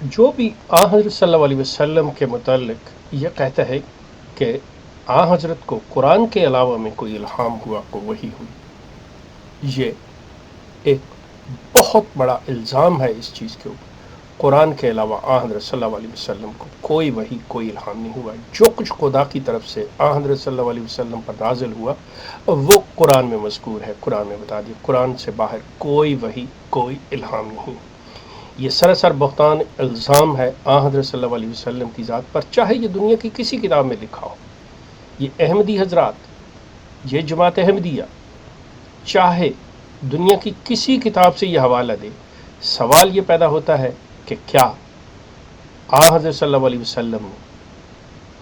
جو بھی آن حضرت صلی اللہ علیہ وسلم کے متعلق یہ کہتا ہے کہ آن حضرت کو قرآن کے علاوہ میں کوئی الہام ہوا، کو وحی ہوئی، یہ ایک بہت بڑا الزام ہے اس چیز کے اوپر۔ قرآن کے علاوہ آن حضرت صلی اللہ علیہ وسلم کو کوئی وحی، کوئی الہام نہیں ہوا۔ جو کچھ خدا کی طرف سے آن حضرت صلی اللہ علیہ وسلم پر نازل ہوا وہ قرآن میں مذکور ہے، قرآن میں بتا دیا۔ قرآن سے باہر کوئی وحی، کوئی الہام نہیں۔ یہ سراسر بہتان الزام ہے آن حضرت صلی اللہ علیہ وسلم کی ذات پر، چاہے یہ دنیا کی کسی کتاب میں لکھا ہو۔ یہ احمدی حضرات، یہ جماعت احمدیہ چاہے دنیا کی کسی کتاب سے یہ حوالہ دے، سوال یہ پیدا ہوتا ہے کہ کیا آن حضرت صلی اللہ علیہ وسلم نے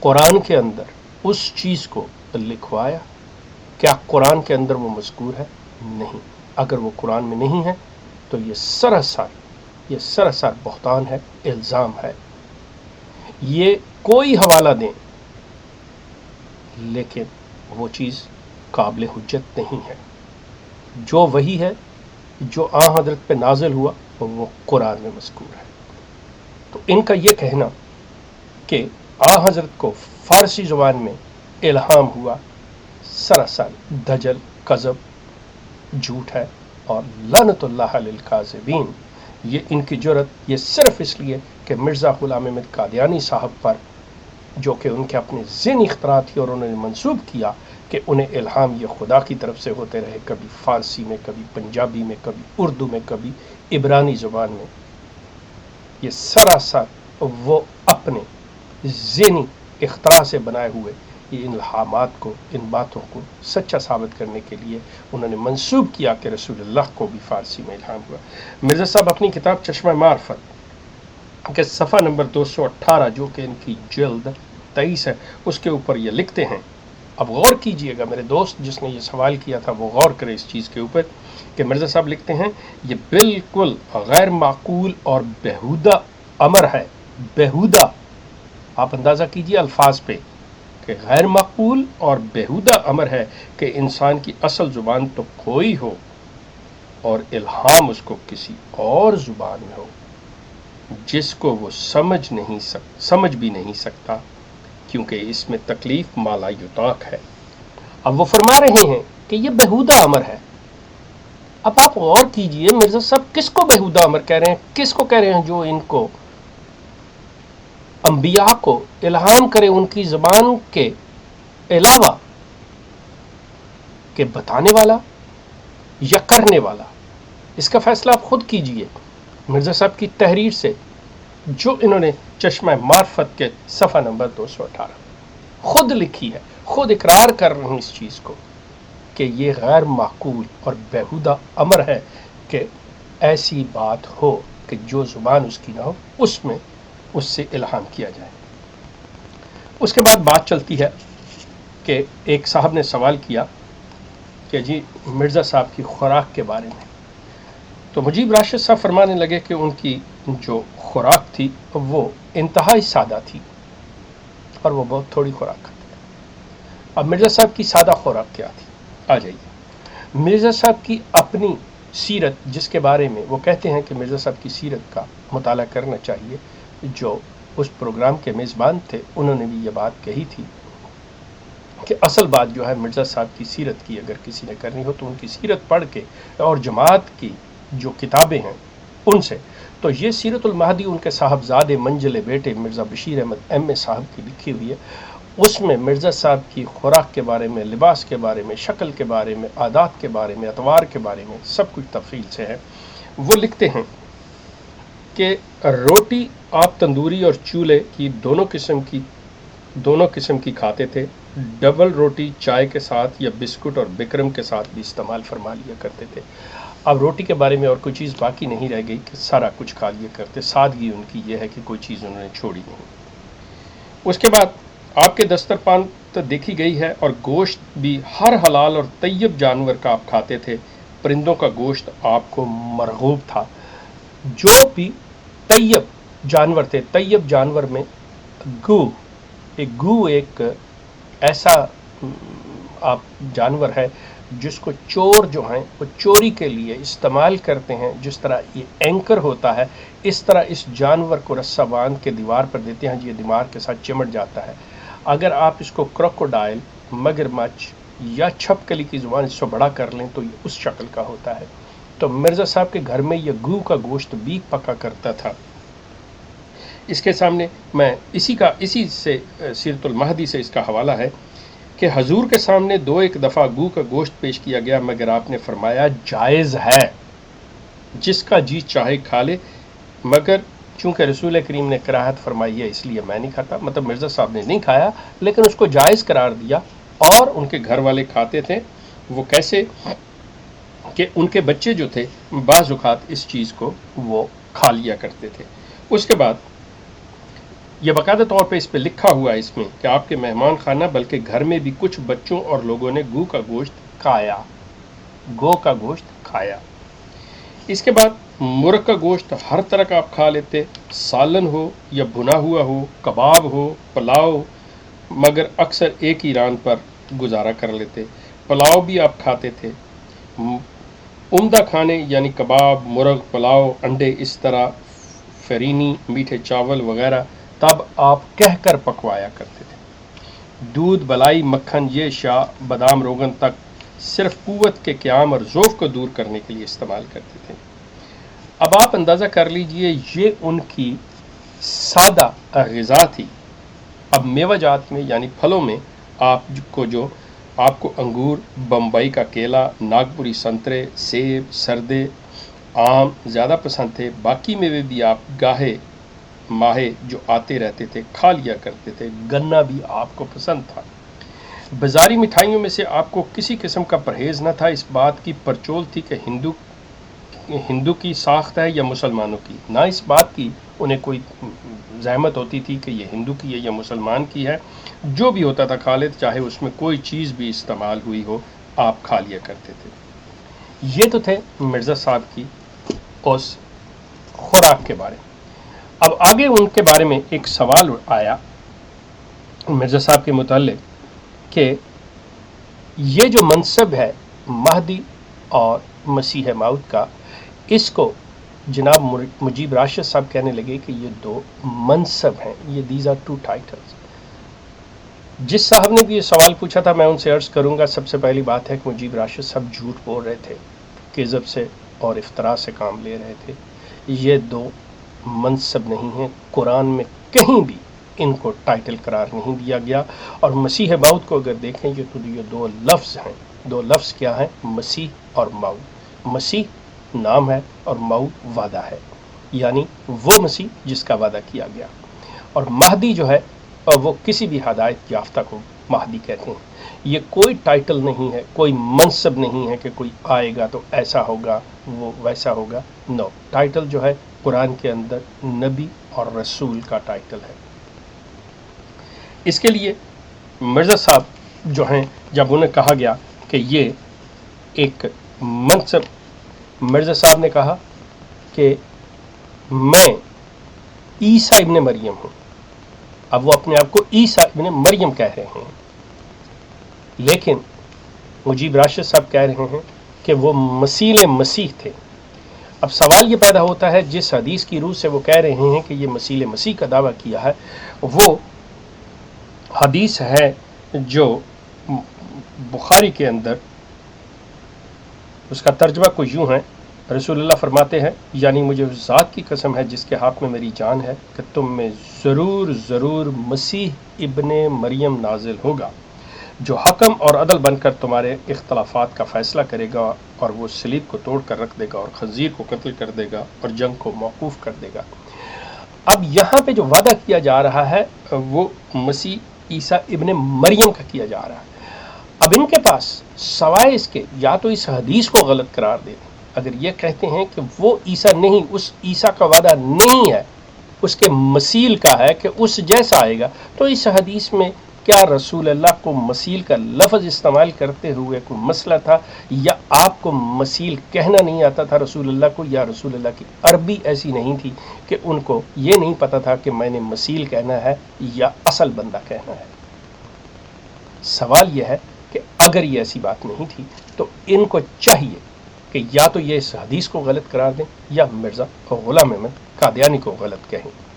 قرآن کے اندر اس چیز کو لکھوایا؟ کیا قرآن کے اندر وہ مذکور ہے؟ نہیں۔ اگر وہ قرآن میں نہیں ہے تو یہ سراسر بہتان ہے، الزام ہے۔ یہ کوئی حوالہ دیں لیکن وہ چیز قابل حجت نہیں ہے۔ جو وہی ہے، جو آن حضرت پہ نازل ہوا وہ قرآن میں مذکور ہے۔ تو ان کا یہ کہنا کہ آن حضرت کو فارسی زبان میں الہام ہوا سراسر دجل، کذب، جھوٹ ہے، اور لعنت اللہ علی الکاذبین۔ یہ ان کی جرت یہ صرف اس لیے کہ مرزا غلام احمد قادیانی صاحب پر، جو کہ ان کے اپنے ذہنی اختراع تھی اور انہوں نے منسوب کیا کہ انہیں الہام یہ خدا کی طرف سے ہوتے رہے، کبھی فارسی میں، کبھی پنجابی میں، کبھی اردو میں، کبھی عبرانی زبان میں۔ یہ سراسر وہ اپنے ذہنی اختراع سے بنائے ہوئے یہ الہامات کو، ان باتوں کو سچا ثابت کرنے کے لیے انہوں نے منسوب کیا کہ رسول اللہ کو بھی فارسی میں الہام ہوا۔ مرزا صاحب اپنی کتاب چشمہ معرفت کے صفحہ نمبر 218، جو کہ ان کی جلد 23 ہے، اس کے اوپر یہ لکھتے ہیں۔ اب غور کیجئے گا میرے دوست جس نے یہ سوال کیا تھا، وہ غور کرے اس چیز کے اوپر کہ مرزا صاحب لکھتے ہیں یہ بالکل غیر معقول اور بیہودہ امر ہے۔ بیہودہ، آپ اندازہ کیجئے الفاظ پہ کہ غیر معقول اور بیہودہ امر ہے کہ انسان کی اصل زبان تو کوئی ہو اور الہام اس کو کسی اور زبان میں ہو جس کو وہ سمجھ بھی نہیں سکتا، کیونکہ اس میں تکلیف مالا یطاق ہے۔ اب وہ فرما رہے ہیں کہ یہ بیہودہ امر ہے۔ اب آپ غور کیجئے مرزا صاحب کس کو بیہودہ امر کہہ رہے ہیں؟ کس کو کہہ رہے ہیں جو ان کو انبیاء کو الہام کرے ان کی زبان کے علاوہ، کہ بتانے والا یا کرنے والا؟ اس کا فیصلہ آپ خود کیجئے مرزا صاحب کی تحریر سے جو انہوں نے چشمہ معرفت کے صفحہ نمبر 218 خود لکھی ہے، خود اقرار کر رہے ہیں اس چیز کو کہ یہ غیر معقول اور بیہودہ امر ہے کہ ایسی بات ہو کہ جو زبان اس کی نہ ہو اس میں اس سے الہام کیا جائے۔ اس کے بعد بات چلتی ہے کہ ایک صاحب نے سوال کیا کہ جی مرزا صاحب کی خوراک کے بارے میں، تو مجیب راشد صاحب فرمانے لگے کہ ان کی جو خوراک تھی وہ انتہائی سادہ تھی اور وہ بہت تھوڑی خوراک کھاتے تھے۔ اب مرزا صاحب کی سادہ خوراک کیا تھی؟ آ جائیے مرزا صاحب کی اپنی سیرت، جس کے بارے میں وہ کہتے ہیں کہ مرزا صاحب کی سیرت کا مطالعہ کرنا چاہیے۔ جو اس پروگرام کے میزبان تھے انہوں نے بھی یہ بات کہی تھی کہ اصل بات جو ہے مرزا صاحب کی سیرت کی اگر کسی نے کرنی ہو تو ان کی سیرت پڑھ کے اور جماعت کی جو کتابیں ہیں ان سے، تو یہ سیرت المہدی ان کے صاحبزادے منجلے بیٹے مرزا بشیر احمد ایم اے صاحب کی لکھی ہوئی ہے۔ اس میں مرزا صاحب کی خوراک کے بارے میں، لباس کے بارے میں، شکل کے بارے میں، عادات کے بارے میں، اطوار کے بارے میں سب کچھ تفصیل سے ہے۔ وہ لکھتے ہیں کہ روٹی آپ تندوری اور چولہے کی دونوں قسم کی کھاتے تھے۔ ڈبل روٹی چائے کے ساتھ یا بسکٹ اور بکرم کے ساتھ بھی استعمال فرما لیا کرتے تھے۔ اب روٹی کے بارے میں اور کوئی چیز باقی نہیں رہ گئی کہ سارا کچھ کھا لیا کرتے۔ سادگی ان کی یہ ہے کہ کوئی چیز انہوں نے چھوڑی نہیں۔ اس کے بعد آپ کے دسترخوان تو دیکھی گئی ہے، اور گوشت بھی ہر حلال اور طیب جانور کا آپ کھاتے تھے۔ پرندوں کا گوشت آپ کو مرغوب تھا۔ جو بھی طیب جانور تھے، طیب جانور میں گو ایک ایسا آپ جانور ہے جس کو چور جو ہیں وہ چوری کے لیے استعمال کرتے ہیں، جس طرح یہ اینکر ہوتا ہے اس طرح اس جانور کو رسہ باندھ کے دیوار پر دیتے ہیں، یہ دیوار کے ساتھ چمٹ جاتا ہے۔ اگر آپ اس کو کروکوڈائل، مگرمچھ یا چھپکلی کی زبان اس سے بڑا کر لیں تو یہ اس شکل کا ہوتا ہے۔ تو مرزا صاحب کے گھر میں یہ گو کا گوشت بھی پکا کرتا تھا۔ اس کے سامنے میں اسی سے سیرت المہدی سے اس کا حوالہ ہے کہ حضور کے سامنے ایک دفعہ گو کا گوشت پیش کیا گیا، مگر آپ نے فرمایا جائز ہے، جس کا جی چاہے کھا لے، مگر چونکہ رسول کریم نے کراہت فرمائی ہے اس لیے میں نہیں کھاتا۔ مطلب مرزا صاحب نے نہیں کھایا لیکن اس کو جائز قرار دیا، اور ان کے گھر والے کھاتے تھے۔ وہ کیسے کہ ان کے بچے جو تھے بعض اوقات اس چیز کو وہ کھا لیا کرتے تھے۔ اس کے بعد یہ باقاعدہ طور پہ اس پہ لکھا ہوا ہے اس میں کہ آپ کے مہمان خانہ بلکہ گھر میں بھی کچھ بچوں اور لوگوں نے گو کا گوشت کھایا، گو کا گوشت کھایا۔ اس کے بعد مرغ کا گوشت ہر طرح کا آپ کھا لیتے، سالن ہو یا بھنا ہوا ہو، کباب ہو، پلاؤ، مگر اکثر ایک ہی ران پر گزارا کر لیتے۔ پلاؤ بھی آپ کھاتے تھے، عمدہ کھانے یعنی کباب، مرغ، پلاؤ، انڈے، اس طرح فرینی، میٹھے چاول وغیرہ تب آپ کہہ کر پکوایا کرتے تھے۔ دودھ، بلائی، مکھن، یہ شاہ، بادام، روغن تک صرف قوت کے قیام اور ضعف کو دور کرنے کے لیے استعمال کرتے تھے۔ اب آپ اندازہ کر لیجئے یہ ان کی سادہ غذا تھی۔ اب میوہ جات میں یعنی پھلوں میں آپ کو انگور، بمبئی کا کیلا، ناگپوری سنترے، سیب، سردے، آم زیادہ پسند تھے۔ باقی میوے بھی آپ گاہے ماہے جو آتے رہتے تھے کھا لیا کرتے تھے۔ گنا بھی آپ کو پسند تھا۔ بازاری مٹھائیوں میں سے آپ کو کسی قسم کا پرہیز نہ تھا۔ اس بات کی پرچول تھی کہ ہندو کی ساخت ہے یا مسلمانوں کی، نہ اس بات کی انہیں کوئی زحمت ہوتی تھی کہ یہ ہندو کی ہے یا مسلمان کی ہے۔ جو بھی ہوتا تھا کھا لیتے، چاہے اس میں کوئی چیز بھی استعمال ہوئی ہو آپ کھا لیا کرتے تھے۔ یہ تو تھے مرزا صاحب کی اس خوراک کے بارے میں۔ اب آگے ان کے بارے میں ایک سوال آیا مرزا صاحب کے متعلق کہ یہ جو منصب ہے مہدی اور مسیح موعود کا، اس کو جناب مجیب راشد صاحب کہنے لگے کہ یہ دو منصب ہیں، یہ دیز آر ٹو ٹائٹلز۔ جس صاحب نے بھی یہ سوال پوچھا تھا میں ان سے عرض کروں گا، سب سے پہلی بات ہے کہ مجیب راشد صاحب جھوٹ بول رہے تھے، کذب سے اور افتراء سے کام لے رہے تھے۔ یہ دو منصب نہیں ہیں، قرآن میں کہیں بھی ان کو ٹائٹل قرار نہیں دیا گیا۔ اور مسیح موعود کو اگر دیکھیں تو یہ دو لفظ ہیں۔ دو لفظ کیا ہیں؟ مسیح اور موعود۔ مسیح نام ہے اور موعود وعدہ ہے، یعنی وہ مسیح جس کا وعدہ کیا گیا۔ اور مہدی جو ہے وہ کسی بھی ہدایت یافتہ کو مہدی کہتے ہیں۔ یہ کوئی ٹائٹل نہیں ہے، کوئی منصب نہیں ہے کہ کوئی آئے گا تو ایسا ہوگا وہ ویسا ہوگا۔ نو، ٹائٹل جو ہے قرآن کے اندر نبی اور رسول کا ٹائٹل ہے۔ اس کے لیے مرزا صاحب جو ہیں، جب انہیں کہا گیا کہ یہ ایک منصب، مرزا صاحب نے کہا کہ میں عیسیٰ ابن مریم ہوں۔ اب وہ اپنے آپ کو عیسیٰ ابن مریم کہہ رہے ہیں، لیکن مجیب راشد صاحب کہہ رہے ہیں کہ وہ مسیح تھے۔ اب سوال یہ پیدا ہوتا ہے، جس حدیث کی روح سے وہ کہہ رہے ہیں کہ یہ مسیح کا دعویٰ کیا ہے، وہ حدیث ہے جو بخاری کے اندر، اس کا ترجمہ کو یوں ہے، رسول اللہ فرماتے ہیں، یعنی مجھے اس ذات کی قسم ہے جس کے ہاتھ میں میری جان ہے کہ تم میں ضرور مسیح ابن مریم نازل ہوگا، جو حکم اور عدل بن کر تمہارے اختلافات کا فیصلہ کرے گا، اور وہ صلیب کو توڑ کر رکھ دے گا اور خنزیر کو قتل کر دے گا اور جنگ کو موقوف کر دے گا۔ اب یہاں پہ جو وعدہ کیا جا رہا ہے وہ مسیح عیسیٰ ابن مریم کا کیا جا رہا ہے۔ اب ان کے پاس سوائے اس کے یا تو اس حدیث کو غلط قرار دے دیں، اگر یہ کہتے ہیں کہ وہ عیسیٰ نہیں، اس عیسیٰ کا وعدہ نہیں ہے، اس کے مثیل کا ہے کہ اس جیسا آئے گا، تو اس حدیث میں کیا رسول اللہ کو مثیل کا لفظ استعمال کرتے ہوئے کوئی مسئلہ تھا، یا آپ کو مثیل کہنا نہیں آتا تھا رسول اللہ کو، یا رسول اللہ کی عربی ایسی نہیں تھی کہ ان کو یہ نہیں پتا تھا کہ میں نے مثیل کہنا ہے یا اصل بندہ کہنا ہے؟ سوال یہ ہے کہ اگر یہ ایسی بات نہیں تھی تو ان کو چاہیے کہ یا تو یہ اس حدیث کو غلط قرار دیں یا مرزا غلام احمد قادیانی کو غلط کہیں۔